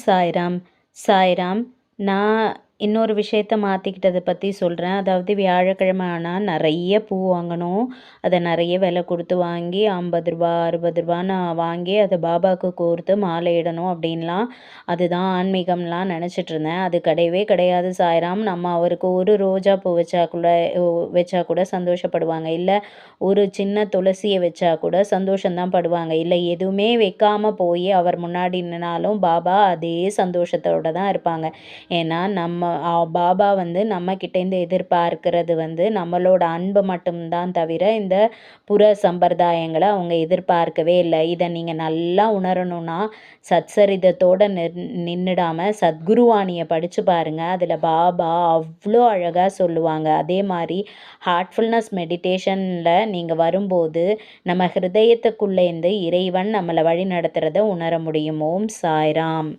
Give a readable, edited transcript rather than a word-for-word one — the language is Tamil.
சாய்ராம். சாய்ராம். நான் இன்னொரு விஷயத்த மாற்றிக்கிட்டதை பற்றி சொல்கிறேன். அதாவது வியாழக்கிழமை ஆனால் நிறைய பூ வாங்கணும். அதை நிறைய விலை கொடுத்து வாங்கி ரூ. 50 ரூ. 60 வாங்கி அதை பாபாவுக்கு கோர்த்து மாலையிடணும் அப்படின்லாம் அதுதான் ஆன்மீகம்லாம் நினச்சிட்டு இருந்தேன். அது கிடையவே கிடையாது சாய்ராம். நம்ம அவருக்கு ஒரு ரோஜா பூ வச்சா கூட சந்தோஷப்படுவாங்க. இல்லை ஒரு சின்ன துளசியை வச்சா கூட சந்தோஷம்தான் படுவாங்க. இல்லை எதுவுமே வைக்காம போய் அவர் முன்னாடி நின்னாலும் பாபா அதே சந்தோஷத்தோட தான் இருப்பாங்க. ஏன்னா பாபா வந்து நம்மக்கிட்டேருந்து எதிர்பார்க்கிறது வந்து நம்மளோட அன்பு மட்டும்தான் தவிர இந்த புற சம்பிரதாயங்களை அவங்க எதிர்பார்க்கவே இல்லை. இதை நீங்கள் நல்லா உணரணும்னா சத்சரிதத்தோட நின்றுடாமல் சத்குருவாணியை படித்து பாருங்கள். அதில் பாபா அவ்வளோ அழகாக சொல்லுவாங்க. அதே மாதிரி ஹார்ட்ஃபுல்னஸ் மெடிடேஷனில் நீங்கள் வரும்போது நம்ம ஹிருதயத்துக்குள்ளேருந்து இறைவன் நம்மளை வழி நடத்துகிறத உணர முடியும். ஓம் சாய்ராம்.